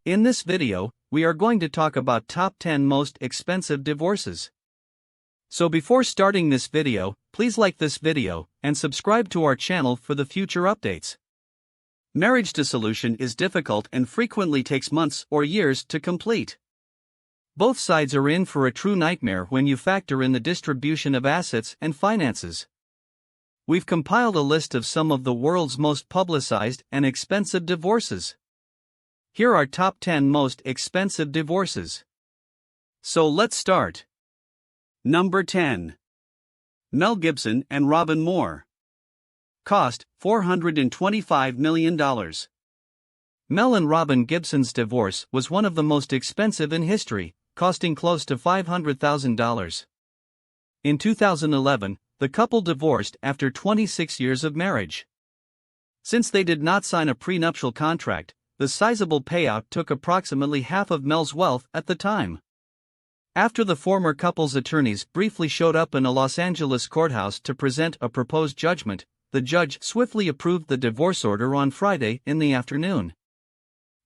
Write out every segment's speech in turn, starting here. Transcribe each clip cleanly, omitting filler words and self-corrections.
In this video, we are going to talk about top 10 most expensive divorces. So before starting this video, please like this video and subscribe to our channel for the future updates. Marriage dissolution is difficult and frequently takes months or years to complete. Both sides are in for a true nightmare when you factor in the distribution of assets and finances. We've compiled a list of some of the world's most publicized and expensive divorces. Here are top 10 most expensive divorces. So let's start. Number 10. Mel Gibson and Robin Moore. Cost, $425 million. Mel and Robin Gibson's divorce was one of the most expensive in history, costing close to $500,000. In 2011, the couple divorced after 26 years of marriage. Since they did not sign a prenuptial contract, the sizable payout took approximately half of Mel's wealth at the time. After the former couple's attorneys briefly showed up in a Los Angeles courthouse to present a proposed judgment, the judge swiftly approved the divorce order on Friday in the afternoon.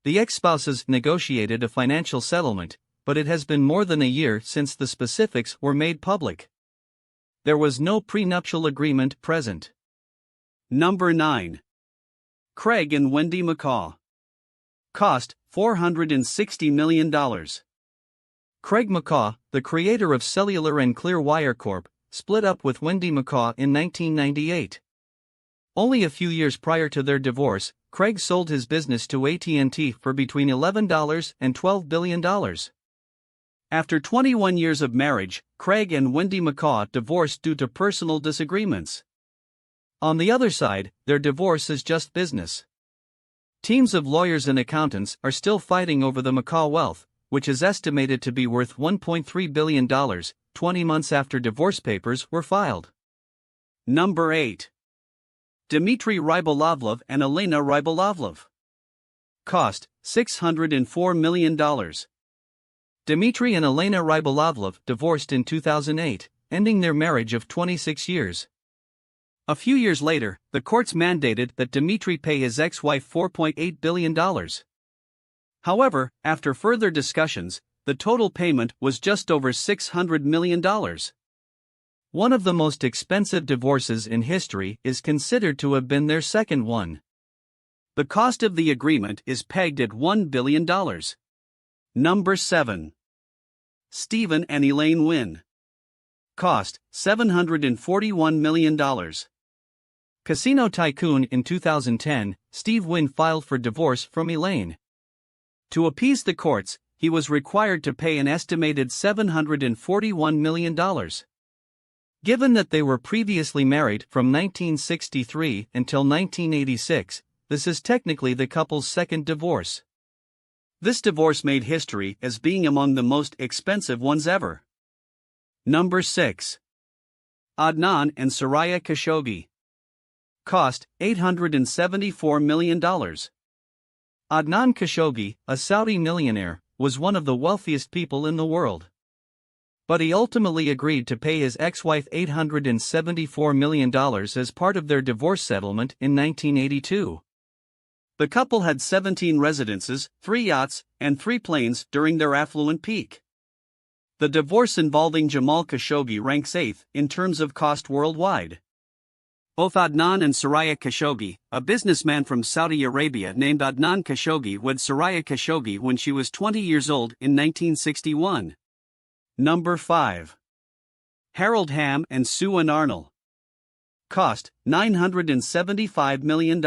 The ex-spouses negotiated a financial settlement, but it has been more than a year since the specifics were made public. There was no prenuptial agreement present. Number 9. Craig and Wendy McCaw. Cost, $460 million. Craig McCaw, the creator of Cellular and Clearwire Corp., split up with Wendy McCaw in 1998. Only a few years prior to their divorce, Craig sold his business to AT&T for between $11 and $12 billion. After 21 years of marriage, Craig and Wendy McCaw divorced due to personal disagreements. On the other side, their divorce is just business. Teams of lawyers and accountants are still fighting over the McCaw wealth, which is estimated to be worth $1.3 billion, 20 months after divorce papers were filed. Number 8. Dmitry Rybolovlev and Elena Rybolovlev. Cost, $604 million. Dmitry and Elena Rybolovlev divorced in 2008, ending their marriage of 26 years. A few years later, the courts mandated that Dmitry pay his ex-wife $4.8 billion. However, after further discussions, the total payment was just over $600 million. One of the most expensive divorces in history is considered to have been their second one. The cost of the agreement is pegged at $1 billion. Number 7. Stephen and Elaine Wynn. Cost, $741 million. Casino tycoon in 2010, Steve Wynn filed for divorce from Elaine. To appease the courts, he was required to pay an estimated $741 million. Given that they were previously married from 1963 until 1986, this is technically the couple's second divorce. This divorce made history as being among the most expensive ones ever. Number 6. Adnan and Soraya Khashoggi. Cost, $874 million. Adnan Khashoggi, a Saudi millionaire, was one of the wealthiest people in the world. But he ultimately agreed to pay his ex-wife $874 million as part of their divorce settlement in 1982. The couple had 17 residences, 3 yachts, and 3 planes during their affluent peak. The divorce involving Jamal Khashoggi ranks 8th in terms of cost worldwide. Both Adnan and Soraya Khashoggi, a businessman from Saudi Arabia named Adnan Khashoggi, wed Soraya Khashoggi when she was 20 years old in 1961. Number 5. Harold Hamm and Sue Ann Arnold. Cost, $975 million.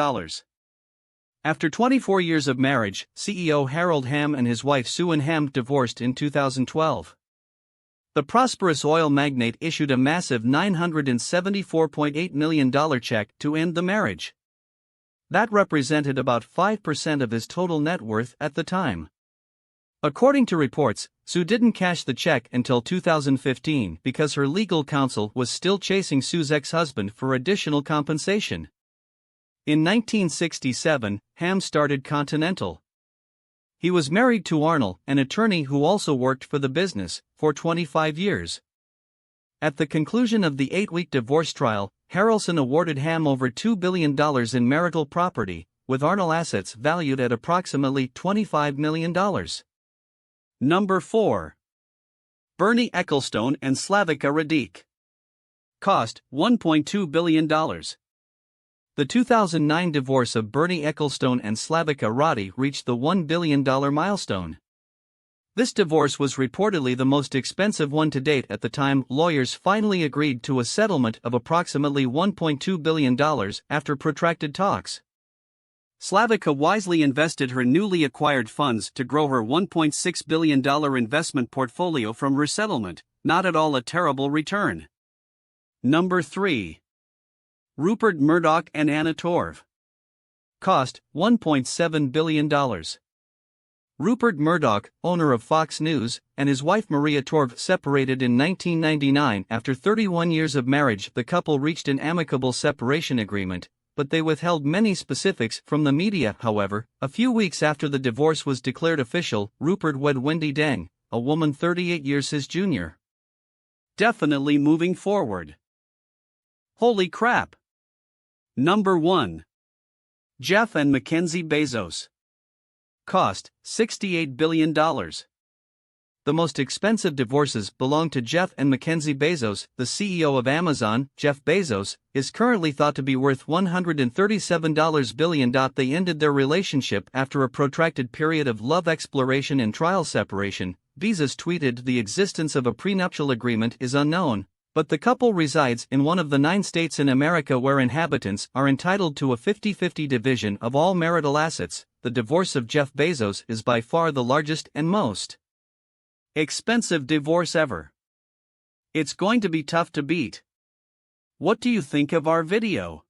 After 24 years of marriage, CEO Harold Hamm and his wife Sue Ann Hamm divorced in 2012. The prosperous oil magnate issued a massive $974.8 million check to end the marriage. That represented about 5% of his total net worth at the time. According to reports, Sue didn't cash the check until 2015 because her legal counsel was still chasing Sue's ex-husband for additional compensation. In 1967, Hamm started Continental. He was married to Arnold, an attorney who also worked for the business, for 25 years. At the conclusion of the 8-week divorce trial, Harrelson awarded Hamm over $2 billion in marital property, with Arnold assets valued at approximately $25 million. Number 4. Bernie Ecclestone and Slavica Radic. Cost, $1.2 billion. The 2009 divorce of Bernie Ecclestone and Slavica Radic reached the $1 billion milestone. This divorce was reportedly the most expensive one to date at the time. Lawyers finally agreed to a settlement of approximately $1.2 billion after protracted talks. Slavica wisely invested her newly acquired funds to grow her $1.6 billion investment portfolio from resettlement, not at all a terrible return. Number 3. Rupert Murdoch and Anna Torv. Cost, $1.7 billion. Rupert Murdoch, owner of Fox News, and his wife Maria Torv separated in 1999 after 31 years of marriage. The couple reached an amicable separation agreement, but they withheld many specifics from the media. However, a few weeks after the divorce was declared official, Rupert wed Wendy Deng, a woman 38 years his junior. Definitely moving forward. Holy crap! Number 1. Jeff and Mackenzie Bezos. Cost, $68 billion. The most expensive divorces belong to Jeff and Mackenzie Bezos. The CEO of Amazon, Jeff Bezos, is currently thought to be worth $137 billion. They ended their relationship after a protracted period of love exploration and trial separation. Bezos tweeted, "The existence of a prenuptial agreement is unknown, but the couple resides in one of the 9 states in America where inhabitants are entitled to a 50-50 division of all marital assets." The divorce of Jeff Bezos is by far the largest and most expensive divorce ever. It's going to be tough to beat. What do you think of our video?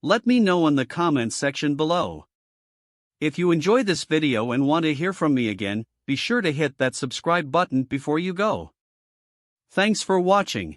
Let me know in the comments section below. If you enjoy this video and want to hear from me again, be sure to hit that subscribe button before you go. Thanks for watching.